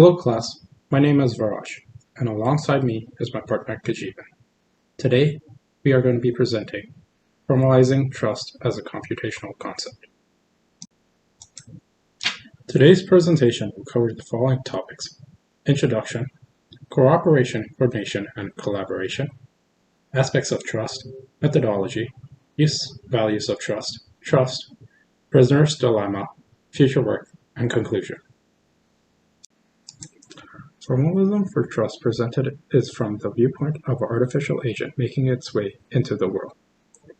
Hello class, my name is Varaj, and alongside me is my partner Kajivan. Today, we are going to be presenting Formalizing Trust as a Computational Concept. Today's presentation will cover the following topics: Introduction, Cooperation, Coordination, and Collaboration, Aspects of Trust, Methodology, Use, Values of Trust, Trust, Prisoner's Dilemma, Future Work, and Conclusion. Formalism for trust presented is from the viewpoint of an artificial agent making its way into the world.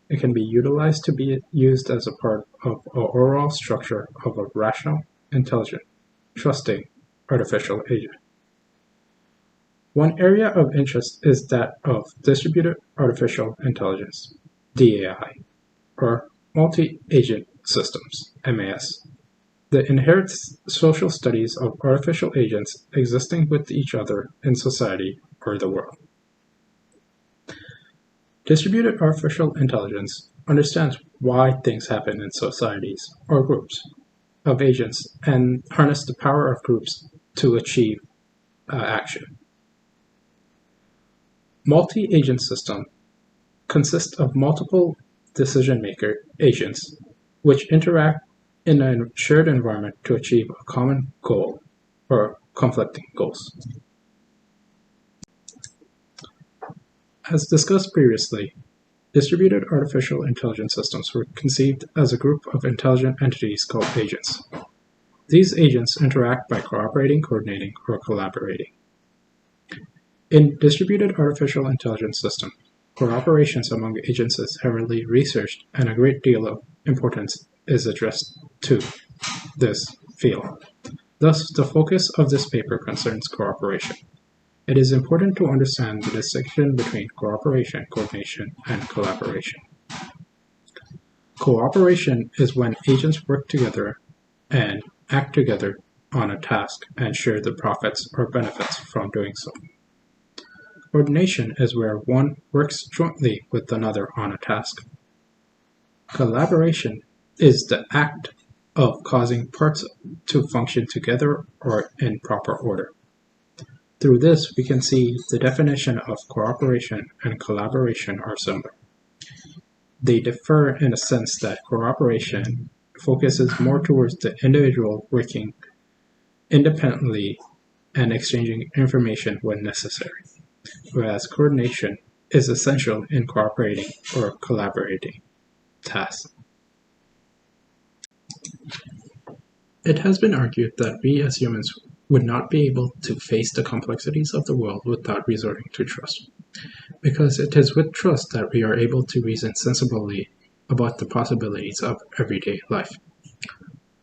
It can be utilized to be used as a part of an overall structure of a rational, intelligent, trusting artificial agent. One area of interest is that of distributed artificial intelligence, DAI, or multi-agent systems, MAS. The inherent social studies of artificial agents existing with each other in society or the world. Distributed artificial intelligence understands why things happen in societies or groups of agents and harness the power of groups to achieve action. Multi-agent system consists of multiple decision-maker agents which interact in a shared environment to achieve a common goal or conflicting goals. As discussed previously, distributed artificial intelligence systems were conceived as a group of intelligent entities called agents. These agents interact by cooperating, coordinating, or collaborating. In distributed artificial intelligence systems, cooperations among agents is heavily researched and a great deal of importance is addressed to this field. Thus, the focus of this paper concerns cooperation. It is important to understand the distinction between cooperation, coordination, and collaboration. Cooperation is when agents work together and act together on a task and share the profits or benefits from doing so. Coordination is where one works jointly with another on a task. Collaboration is the act of causing parts to function together or in proper order. Through this, we can see the definition of cooperation and collaboration are similar. They differ in a sense that cooperation focuses more towards the individual working independently and exchanging information when necessary, whereas coordination is essential in cooperating or collaborating tasks. It has been argued that we as humans would not be able to face the complexities of the world without resorting to trust, because it is with trust that we are able to reason sensibly about the possibilities of everyday life.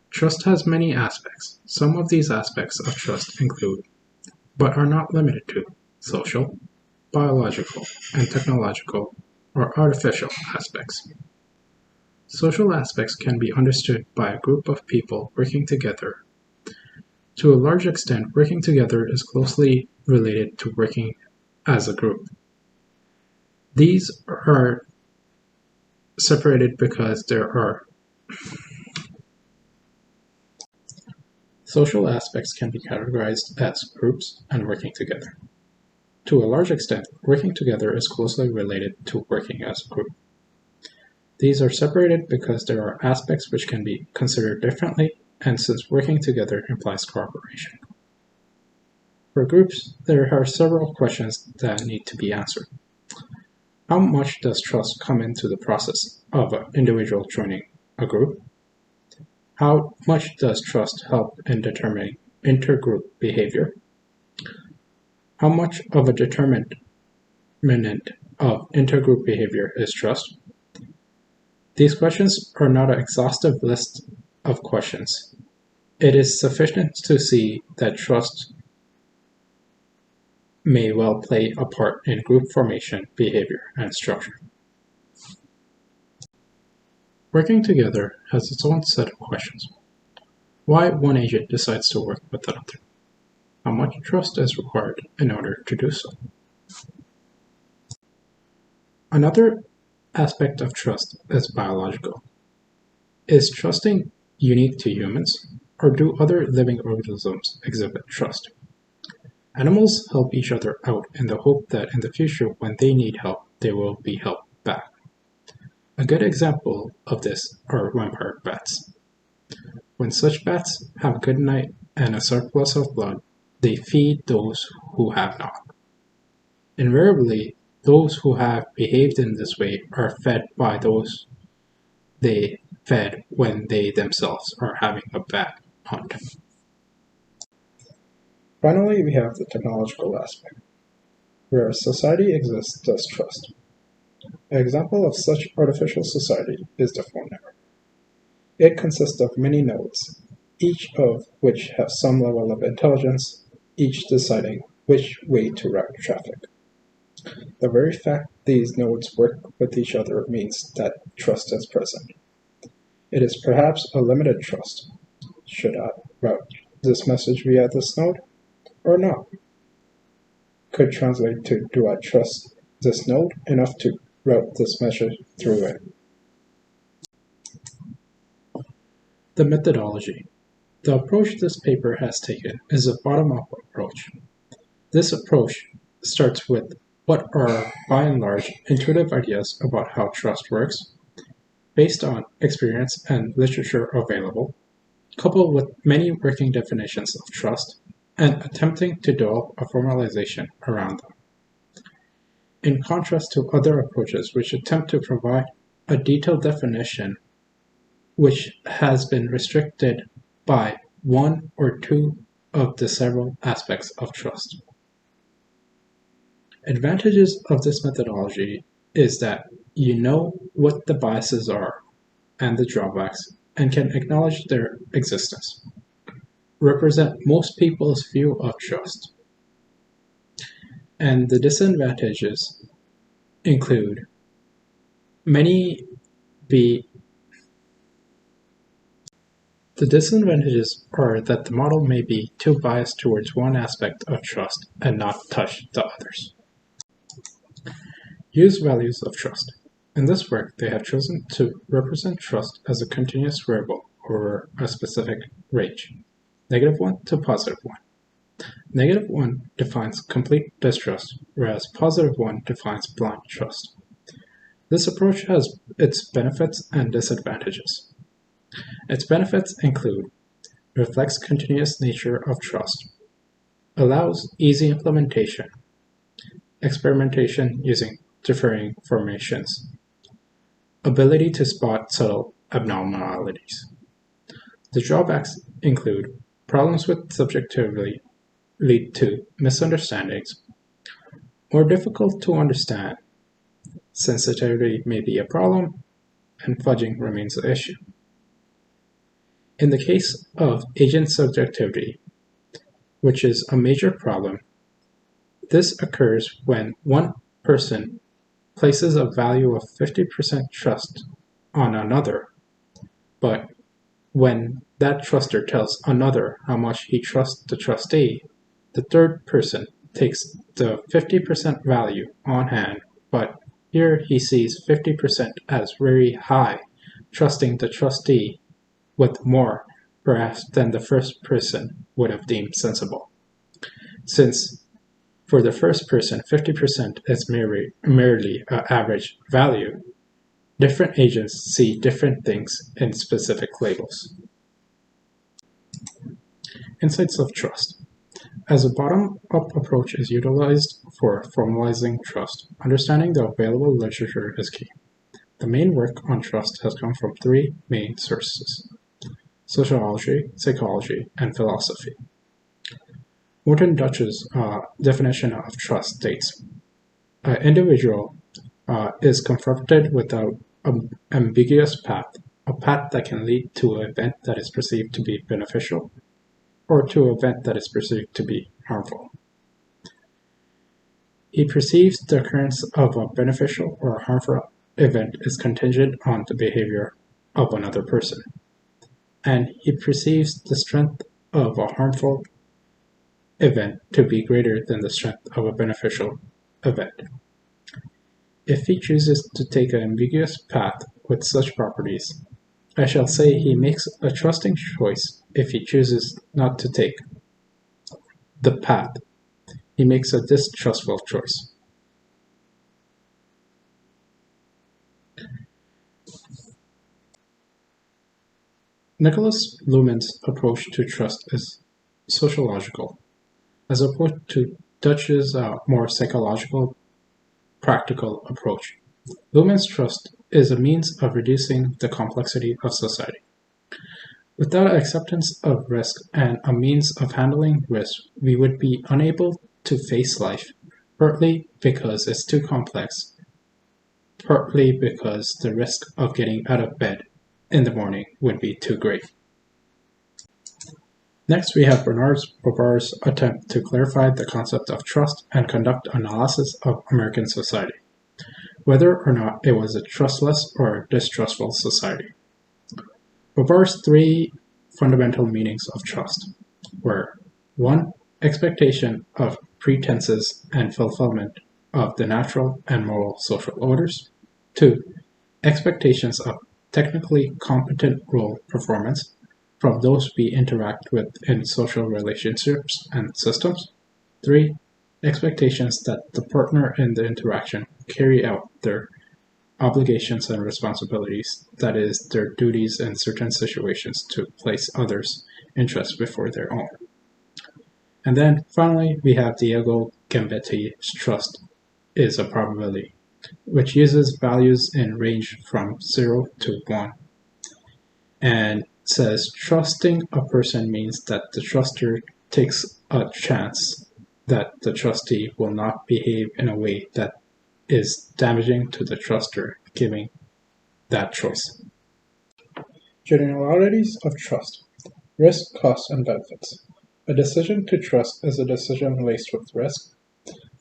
Trust has many aspects. Some of these aspects of trust include, but are not limited to, social, biological, and technological or artificial aspects. Social aspects can be understood by a group of people working together. To a large extent, working together is closely related to working as a group. These are separated because there are social aspects can be categorized as groups and working together. To a large extent, working together is closely related to working as a group. These are separated because there are aspects which can be considered differently, and since working together implies cooperation. For groups, there are several questions that need to be answered. How much does trust come into the process of an individual joining a group? How much does trust help in determining intergroup behavior? How much of a determinant of intergroup behavior is trust? These questions are not an exhaustive list of questions. It is sufficient to see that trust may well play a part in group formation, behavior, and structure. Working together has its own set of questions. Why one agent decides to work with another? How much trust is required in order to do so? Another aspect of trust is biological. Is trusting unique to humans, or do other living organisms exhibit trust? Animals help each other out in the hope that in the future, when they need help, they will be helped back. A good example of this are vampire bats. When such bats have a good night and a surplus of blood, they feed those who have not. Invariably, those who have behaved in this way are fed by those they fed when they themselves are having a bad hunt. Finally, we have the technological aspect. Where society exists does trust. An example of such artificial society is the phone network. It consists of many nodes, each of which have some level of intelligence, each deciding which way to route traffic. The very fact these nodes work with each other means that trust is present. It is perhaps a limited trust. Should I route this message via this node or not? Could translate to, do I trust this node enough to route this message through it? The methodology. The approach this paper has taken is a bottom-up approach. This approach starts with what are, by and large, intuitive ideas about how trust works, based on experience and literature available, coupled with many working definitions of trust, and attempting to develop a formalization around them. In contrast to other approaches which attempt to provide a detailed definition which has been restricted by one or two of the several aspects of trust. Advantages of this methodology is that you know what the biases are and the drawbacks and can acknowledge their existence, represent most people's view of trust. And the disadvantages include The disadvantages are that the model may be too biased towards one aspect of trust and not touch the others. Use values of trust. In this work, they have chosen to represent trust as a continuous variable over a specific range, -1 to +1. -1 defines complete distrust, whereas +1 defines blind trust. This approach has its benefits and disadvantages. Its benefits include reflects continuous nature of trust, allows easy implementation, experimentation using differing formations, ability to spot subtle abnormalities. The drawbacks include problems with subjectivity lead to misunderstandings, more difficult to understand, sensitivity may be a problem, and fudging remains an issue. In the case of agent subjectivity, which is a major problem, this occurs when one person places a value of 50% trust on another, but when that truster tells another how much he trusts the trustee, the third person takes the 50% value on hand, but here he sees 50% as very high, trusting the trustee with more, perhaps, than the first person would have deemed sensible. Since for the first person 50% is merely an average value, different agents see different things in specific labels. Insights of trust. As a bottom-up approach is utilized for formalizing trust, understanding the available literature is key. The main work on trust has come from three main sources: sociology, psychology, and philosophy. Morton Dutch's definition of trust states, an individual is confronted with an ambiguous path, a path that can lead to an event that is perceived to be beneficial or to an event that is perceived to be harmful. He perceives the occurrence of a beneficial or harmful event is contingent on the behavior of another person, and he perceives the strength of a harmful event to be greater than the strength of a beneficial event. If he chooses to take an ambiguous path with such properties, I shall say he makes a trusting choice if he chooses not to take the path. he makes a distrustful choice. Nicholas Luhmann's approach to trust is sociological, as opposed to Dutch's more psychological, practical approach. Luhmann's trust is a means of reducing the complexity of society. Without acceptance of risk and a means of handling risk, we would be unable to face life, partly because it's too complex, partly because the risk of getting out of bed in the morning would be too great. Next, we have Bernard Bovar's attempt to clarify the concept of trust and conduct analysis of American society, whether or not it was a trustless or distrustful society. Bovar's three fundamental meanings of trust were 1. Expectation of pretenses and fulfillment of the natural and moral social orders. 2. Expectations of technically competent role performance from those we interact with in social relationships and systems. 3. Expectations that the partner in the interaction carry out their obligations and responsibilities, that is, their duties in certain situations to place others' interests before their own. And then finally, we have Diego Gambetti's trust is a probability, which uses values in range from 0 to 1, and says trusting a person means that the truster takes a chance that the trustee will not behave in a way that is damaging to the truster giving that choice. Generalities of trust. Risk, costs, and benefits. A decision to trust is a decision laced with risk.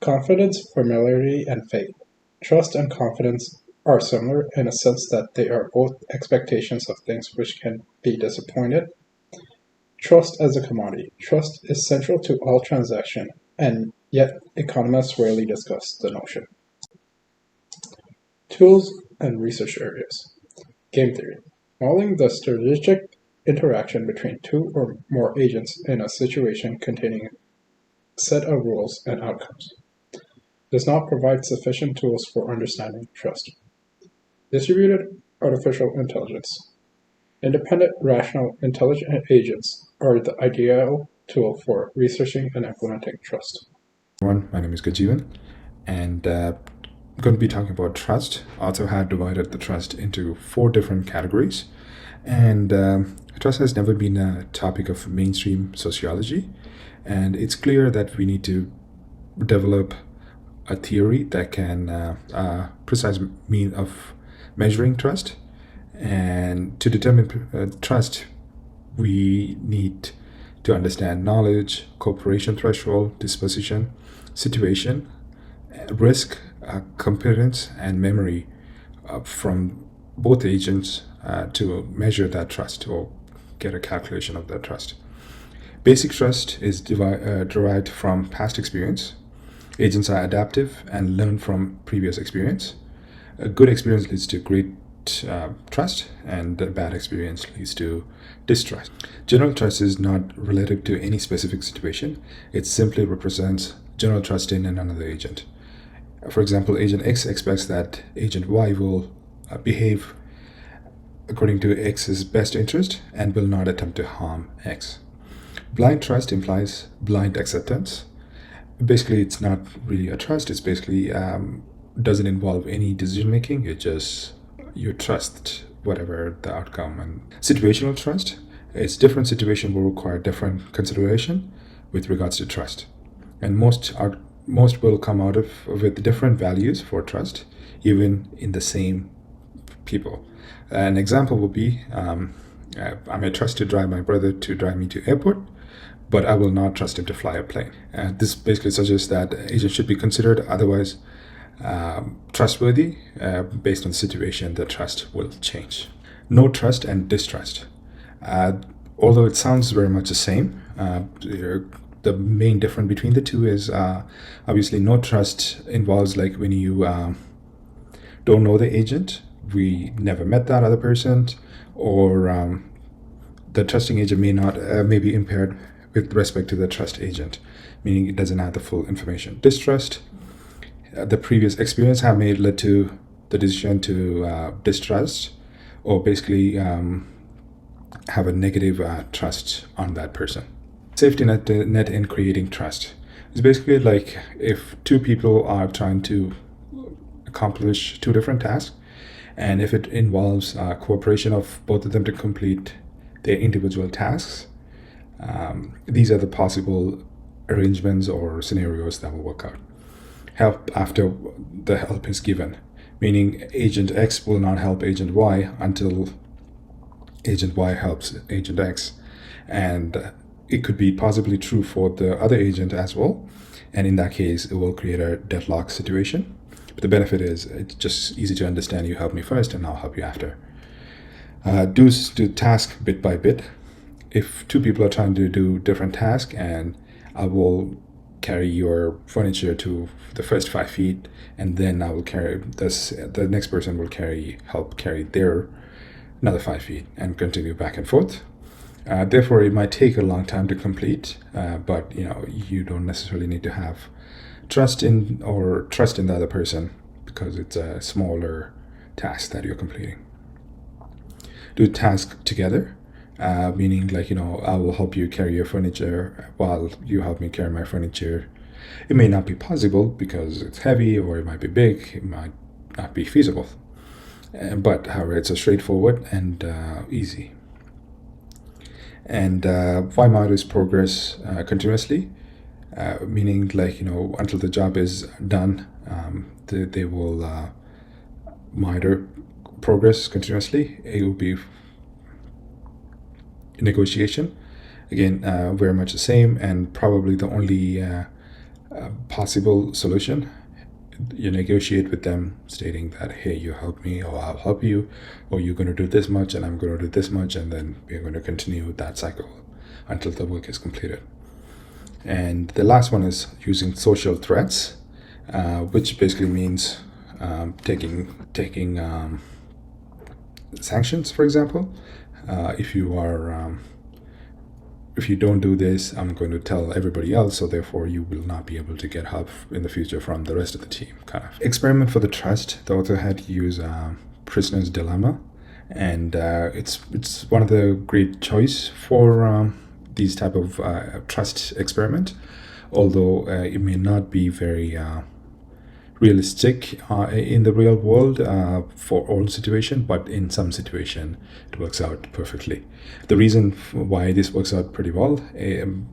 Confidence, familiarity, and faith. Trust and confidence are similar in a sense that they are both expectations of things which can be disappointed. Trust as a commodity. Trust is central to all transaction, and yet economists rarely discuss the notion. Tools and research areas. Game theory. Modeling the strategic interaction between two or more agents in a situation containing a set of rules and outcomes. Does not provide sufficient tools for understanding trust. Distributed artificial intelligence. Independent, rational, intelligent agents are the ideal tool for researching and implementing trust. Everyone, my name is Gajivan, and I'm going to be talking about trust. Also had divided the trust into 4 different categories, and trust has never been a topic of mainstream sociology, and it's clear that we need to develop a theory that can precise mean of measuring trust. And to determine trust, we need to understand knowledge, cooperation threshold, disposition, situation, risk, competence, and memory from both agents to measure that trust or get a calculation of that trust. Basic trust is derived from past experience. Agents are adaptive and learn from previous experience. A good experience leads to great trust, and a bad experience leads to distrust. General trust is not relative to any specific situation. It simply represents general trust in another agent. For example, Agent X expects that Agent Y will behave according to X's best interest and will not attempt to harm X. Blind trust implies blind acceptance. Basically, it's not really a trust. It's basically doesn't involve any decision making. You trust whatever the outcome. And situational trust, it's different situation will require different consideration with regards to trust, and most will come out with different values for trust, even in the same people. An example would be I may trust to drive my brother to drive me to airport, but I will not trust him to fly a plane. This basically suggests that agents should be considered otherwise trustworthy. Based on the situation, the trust will change. No trust and distrust. Although it sounds very much the same, the main difference between the two is obviously no trust involves like when you don't know the agent, we never met that other person, or the trusting agent may be impaired with respect to the trust agent, meaning it doesn't have the full information. Distrust, the previous experience have made led to the decision to distrust, or basically have a negative trust on that person. Safety net in creating trust is basically like if two people are trying to accomplish two different tasks, and if it involves cooperation of both of them to complete their individual tasks, these are the possible arrangements or scenarios that will work out. Help after the help is given, meaning Agent X will not help Agent Y until Agent Y helps Agent X. And it could be possibly true for the other agent as well. And in that case, it will create a deadlock situation. But the benefit is it's just easy to understand. You help me first and I'll help you after. Do task bit by bit. If two people are trying to do different tasks, and I will carry your furniture to the first 5 feet, and then I will carry this, the next person will help carry their another 5 feet, and continue back and forth. Therefore, it might take a long time to complete, but you don't necessarily need to have trust in the other person because it's a smaller task that you're completing. Do task together, meaning I will help you carry your furniture while you help me carry my furniture. It may not be possible because it's heavy, or it might be big. It might not be feasible. But however, it's a straightforward and easy. And why monitor progress continuously, meaning until the job is done, they will monitor progress continuously. It will be negotiation, again, very much the same, and probably the only possible solution. You negotiate with them stating that, hey, you help me, or I'll help you, or you're going to do this much and I'm going to do this much, and then we're going to continue that cycle until the work is completed. And the last one is using social threats, which basically means taking sanctions. For example, if you don't do this, I'm going to tell everybody else, so therefore you will not be able to get help in the future from the rest of the team. Kind of experiment for the trust. The author had to use Prisoner's Dilemma, and it's one of the great choice for these type of trust experiment, although it may not be very realistic in the real world for all situation, but in some situation it works out perfectly. The reason why this works out pretty well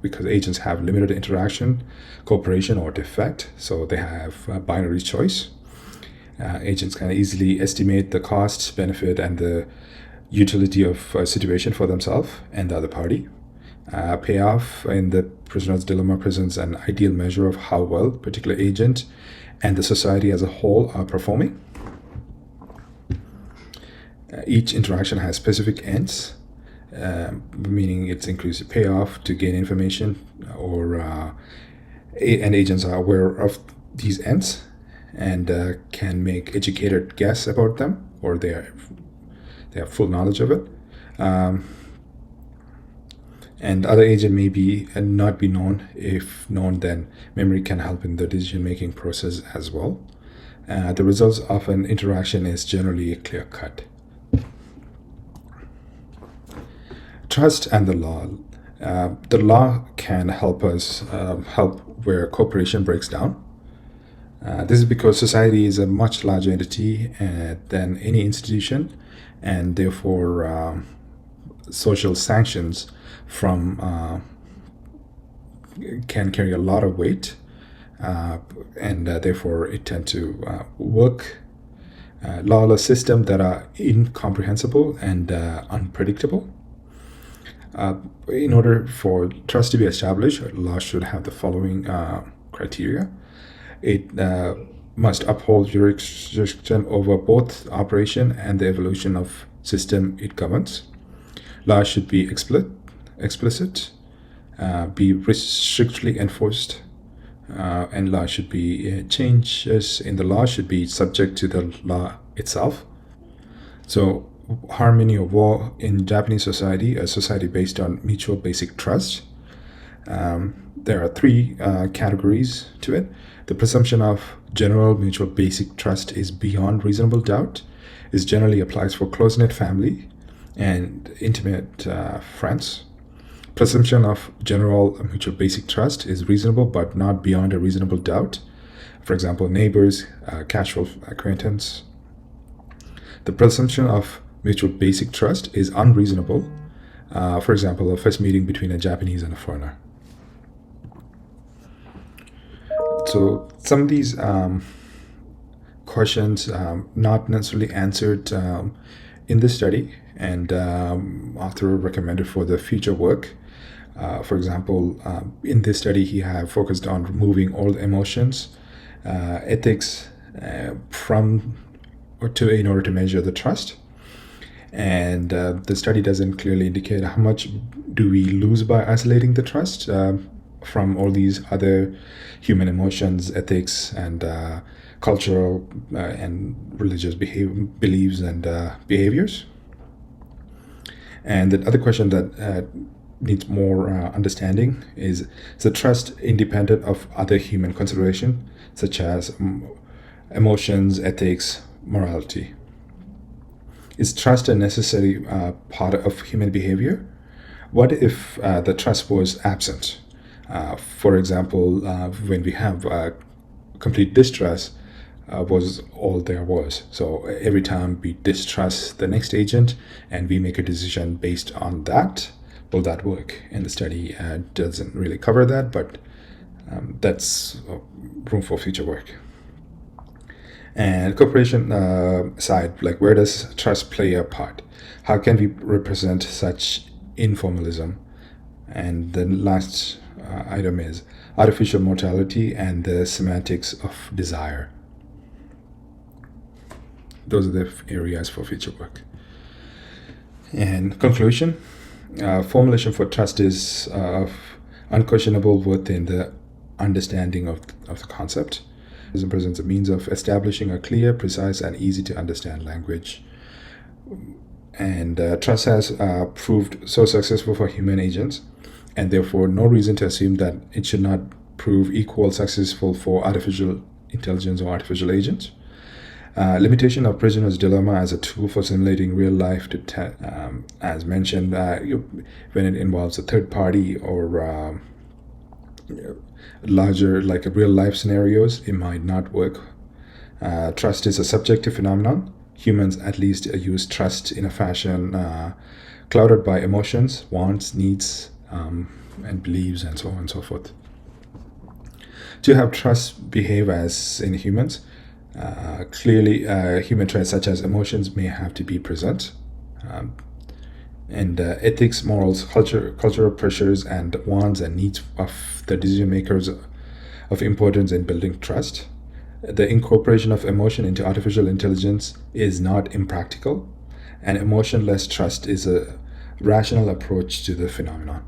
because agents have limited interaction, cooperation, or defect, so they have a binary choice. Agents can easily estimate the cost, benefit, and the utility of a situation for themselves and the other party. Payoff in the Prisoner's Dilemma presents an ideal measure of how well a particular agent and the society as a whole are performing. Each interaction has specific ends, meaning it's inclusive payoff to gain information, and agents are aware of these ends and can make educated guess about them, or they have full knowledge of it. And other agent may be and not be known. If known, then memory can help in the decision-making process as well. The results of an interaction is generally clear-cut. Trust and the law. The law can help us help where cooperation breaks down. This is because society is a much larger entity than any institution, and therefore social sanctions from can carry a lot of weight, and therefore it tend to work lawless systems that are incomprehensible and unpredictable. In order for trust to be established, law should have the following criteria. It must uphold jurisdiction over both operation and the evolution of system it governs. Law should be explicit, be strictly enforced, and law should be changes in the law should be subject to the law itself. So harmony of war in Japanese society, a society based on mutual basic trust. There are three categories to it. The presumption of general mutual basic trust is beyond reasonable doubt, is generally applies for close-knit family and intimate friends. Presumption of general mutual basic trust is reasonable but not beyond a reasonable doubt. For example, neighbors, casual acquaintance. The presumption of mutual basic trust is unreasonable. For example, a first meeting between a Japanese and a foreigner. So some of these questions not necessarily answered in this study, and author recommended for the future work. For example, in this study, he have focused on removing all the emotions, ethics from or to in order to measure the trust. And the study doesn't clearly indicate how much do we lose by isolating the trust from all these other human emotions, ethics, and cultural and religious beliefs and behaviors. And the other question that needs more understanding is the trust independent of other human consideration, such as emotions, ethics, morality? Is trust a necessary part of human behavior? What if the trust was absent? For example, when we have complete distrust, was all there was. So every time we distrust the next agent and we make a decision based on that, will that work? And the study doesn't really cover that, but that's room for future work. And corporation side, like where does trust play a part? How can we represent such informalism? And the last item is artificial mortality and the semantics of desire. Those are the areas for future work. And conclusion, formulation for trust is of unquestionable worth in the understanding of the concept. It presents a means of establishing a clear, precise, and easy to understand language. And trust has proved so successful for human agents, and therefore no reason to assume that it should not prove equal successful for artificial intelligence or artificial agents. Limitation of prisoner's dilemma as a tool for simulating real life as mentioned, when it involves a third party or larger, like a real life scenarios, it might not work. Trust is a subjective phenomenon. Humans at least use trust in a fashion clouded by emotions, wants, needs, and beliefs, and so on and so forth. To have trust behave as in humans, clearly human traits such as emotions may have to be present. And ethics, morals, cultural pressures, and wants and needs of the decision makers of importance in building trust. The incorporation of emotion into artificial intelligence is not impractical, and emotionless trust is a rational approach to the phenomenon.